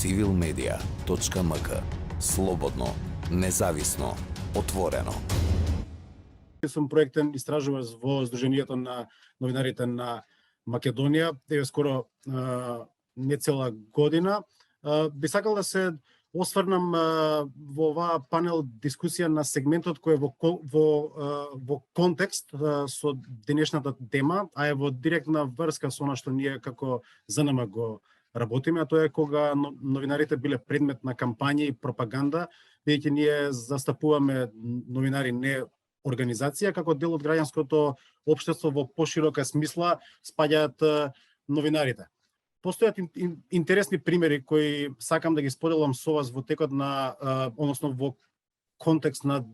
civilmedia.mk. Слободно, независно, отворено. Сум проектен истражувач во Сдруженијето на новинарите на Македонија, еве скоро не цела година. Би сакал да се осврнам во оваа панел дискусија на сегментот кој е во контекст со денешната тема, а е во директна врска со она што ние како ЗНМ го работиме, а тоа е кога новинарите биле предмет на кампања и пропаганда, бидејќи ние застапуваме новинари не организација, како дел од граѓанското општество во поширока смисла спаѓаат новинарите. Постојат интересни примери кои сакам да ги споделам со вас во текот на, односно во контекст на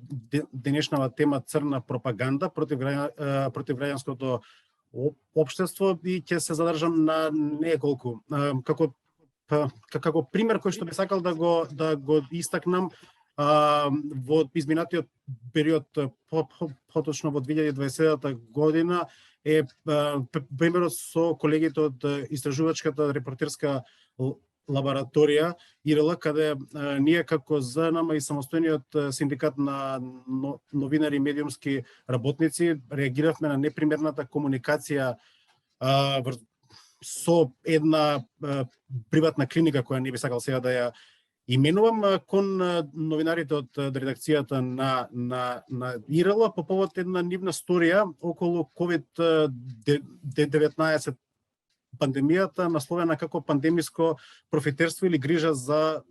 денешната тема црна пропаганда против граѓанското општество и ќе се задржам на неколку. Како пример кој што би сакал да го истакнам, во изминатиот период, поточно во 2020 година, е примерот со колегите од Истражувачката репортерска лабораторија ИРЛ, каде ние како ЗНМ и самостојниот синдикат на новинари и медиумски работници реагиравме на непримерната комуникација со една приватна клиника која не би сакал сега да ја именувам, кон новинарите од редакцијата на ИРЛ по повод една нивна сторија околу COVID-19 пандемијата, насловена како пандемиско профитерство или грижа за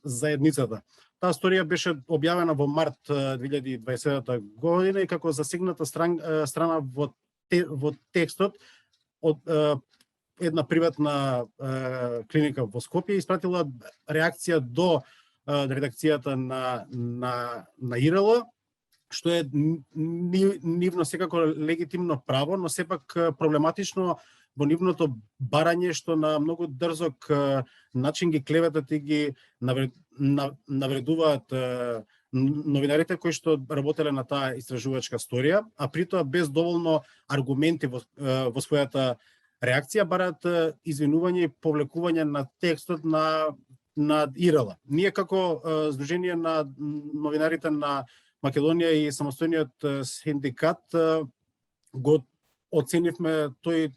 заедницата. Таа сторија беше објавена во март 2020 година и како засегната страна во текстот од една приватна клиника во Скопје испратила реакција до редакцијата на ИРЛ, што е нивно секако легитимно право, но сепак проблематично во нивното барање што на многу дрзок начин ги клеветат и ги навредуваат новинарите кои што работеле на таа истражувачка сторија, а притоа без доволно аргументи во својата реакција бараат извинување и повлекување на текстот на ИРЛ. Ние како Сдружение на новинарите на Македонија и самостојниот синдикат го оценивме тој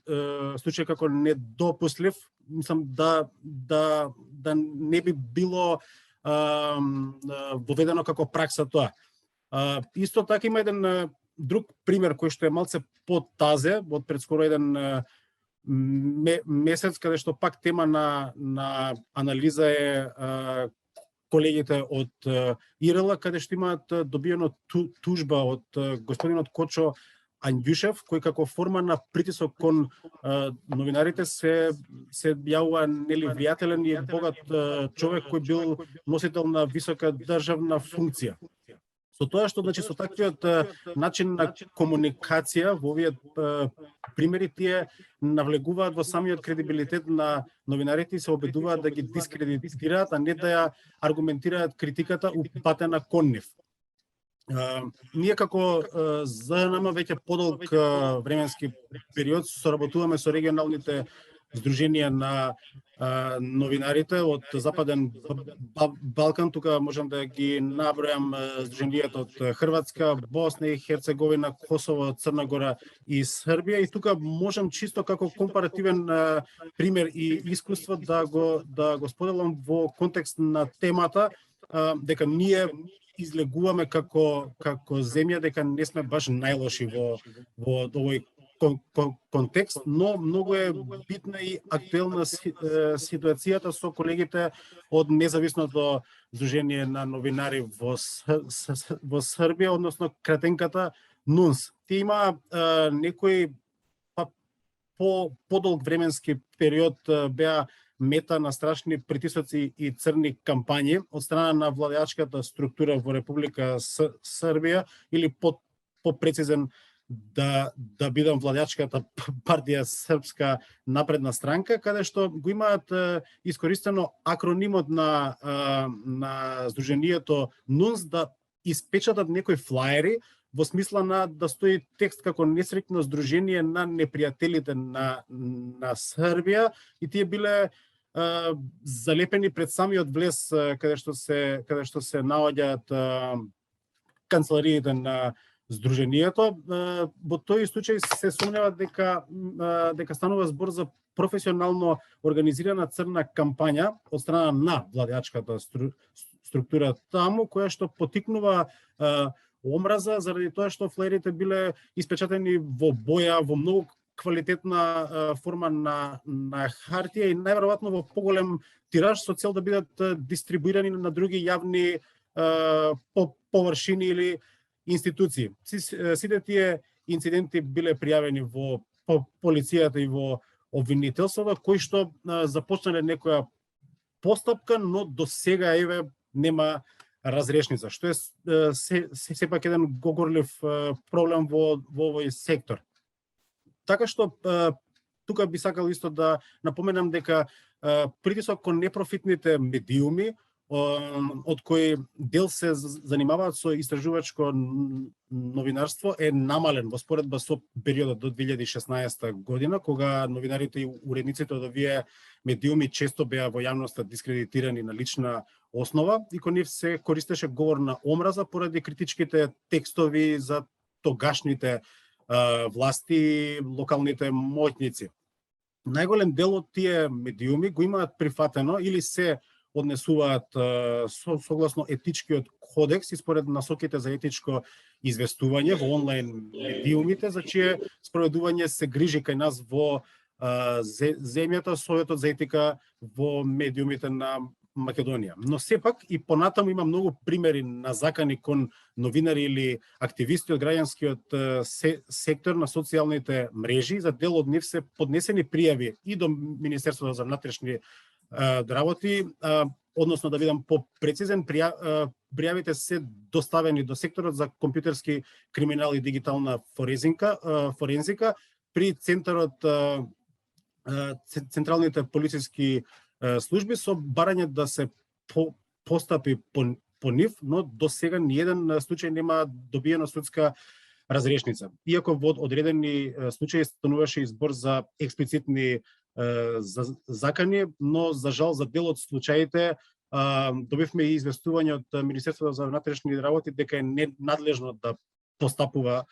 случај како недопуслив. Мислам да не би било воведено како пракса тоа. Исто така има еден друг пример кој што е малце потазе од пред скоро еден месец, каде што пак тема на анализа е колегите од ИРЛ, каде што имаат добиено тужба од господинот Кочо Анѓушев, кој како форма на притисок кон новинарите се јавува нели влијателен и богат човек кој бил носител на висока државна функција. Со тоа што, значи, со таквиот начин на комуникација во овие примери тие навлегуваат во самиот кредибилитет на новинарите и се обидуваат да ги дискредитираат, а не да ја аргументираат критиката упатена кон нив. Ние како ЗНМ веќе подолг временски период соработуваме со регионалните Сдруженија на новинарите од Западен Балкан, тука можам да ги набројам Сдруженијата од Хрватска, Босна и Херцеговина, Косово, Црна Гора и Србија, и тука можам чисто како компаративен пример и искуство да го споделам во контекст на темата, дека ние излегуваме како земја дека не сме баш најлоши во овој контекст, но многу е битна и актуелна ситуацијата со колегите од независното Сдружение на новинари во Србија, односно кратенката НУНС. Тие има некои подолг временски период беа мета на страшни притисоци и црни кампањи од страна на владеачката структура во Република Србија, или по-прецизен да бидам владеачката партија Српска напредна странка, каде што го имаат искористено акронимот на Сдруженијето НУНС да испечатат некои флаери во смисла на да стои текст како несреќно здружение на непријателите на Србија, и тие биле залепени пред самиот влез каде што се наоѓаат канцелариите на Сдруженијето. Во тој случај се сумњава дека станува збор за професионално организирана црна кампања од страна на владеачката структура таму, која што поттикнува омраза заради тоа што флаерите биле испечатени во боја, во многу квалитетна форма на хартија и најверојатно во поголем тираж со цел да бидат дистрибуирани на други јавни површини или институции. Сите тие инциденти биле пријавени во полицијата и во обвинителството, кои што започнале некоја постапка, но до сега нема разрешница, што е сепак еден гогорлив проблем во овој сектор. Така што тука би сакал исто да напоменам дека притисок кон непрофитните медиуми, од кои дел се занимаваат со истражувачко новинарство, е намален во споредба со периодот до 2016 година, кога новинарите и уредниците од овие медиуми често беа во јавноста дискредитирани на лична основа и кон нив се користеше говор на омраза поради критичките текстови за тогашните власти и локалните моќници. Најголем дел од тие медиуми го имаат прифатено или се однесуваат согласно етичкиот кодекс и според насоките за етичко известување во онлайн медиумите, за чие спроведување се грижи кај нас во земјата Советот за етика во медиумите на Македонија. Но сепак и понатаму има многу примери на закани кон новинари или активисти од граѓанскиот сектор на социјалните мрежи. За дел од нив се поднесени пријави и до Министерството за внатрешни работи, односно да бидам попрецизен, пријавите се доставени до секторот за компјутерски криминал и дигитална форензика при централните полициски служби со барање да се постапи по нив, но до сега ниеден случај нема добиена судска разрешница. Иако во одредени случаи стануваше избор за експлицитни закани, но за жал за дел од случаите добивме и известување од Министерството за внатрешни работи дека е ненадлежно да постапува,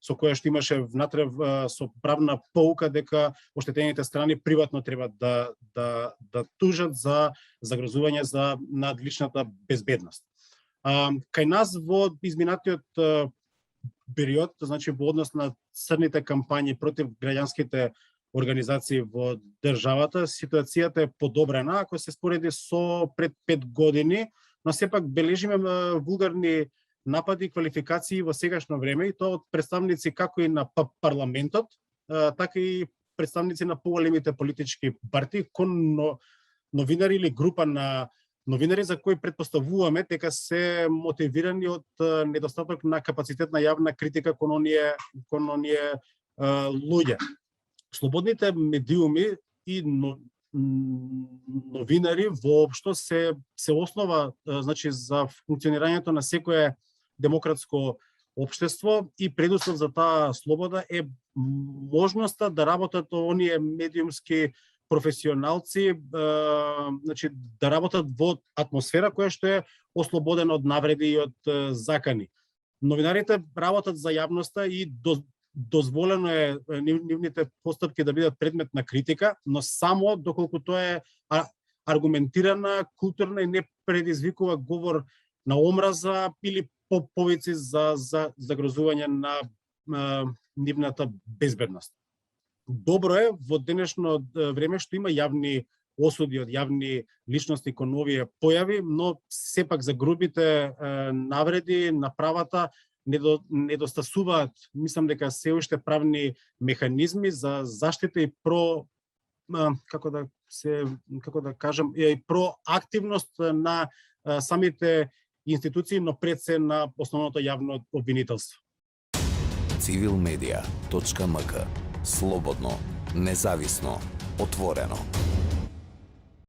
со кое што имаше внатре со правна поука дека оштетените страни приватно треба да тужат за загрозување за надличната безбедност. Кај нас во изминатиот период, значи во однос на црните кампањи против граѓанските организации во државата, ситуацијата е подобрена ако се спореди со пред 5 години, но сепак бележиме вулгарни напади и квалификации во сегашно време, и тоа од представници како и на парламентот, така и представници на поголемите политички партии кон новинари или група на новинари за кои претпоставуваме дека се мотивирани од недостаток на капацитет на јавна критика кон оние луѓе. Слободните медиуми и новинари воопшто се основа, значи, за функционирањето на секое демократско општество, и предуслов за таа слобода е можноста да работат оние медиумски професионалци, значи да работат во атмосфера која што е ослободена од навреди и од закани. Новинарите работат за јавноста и дозволено е нивните постапки да бидат предмет на критика, но само доколку тоа е аргументирана, културна и не предизвикува говор на омраза или повици за загрозување на нивната безбедност. Добро е во денешно време што има јавни осуди од јавни личности кон овие појави, но сепак за грубите навреди на правата недостасуваат, мислам дека се уште правни механизми за заштита и проактивност на самите институции, но пред се на основното јавно обвинителство. Civilmedia.mk. Слободно, независно, отворено.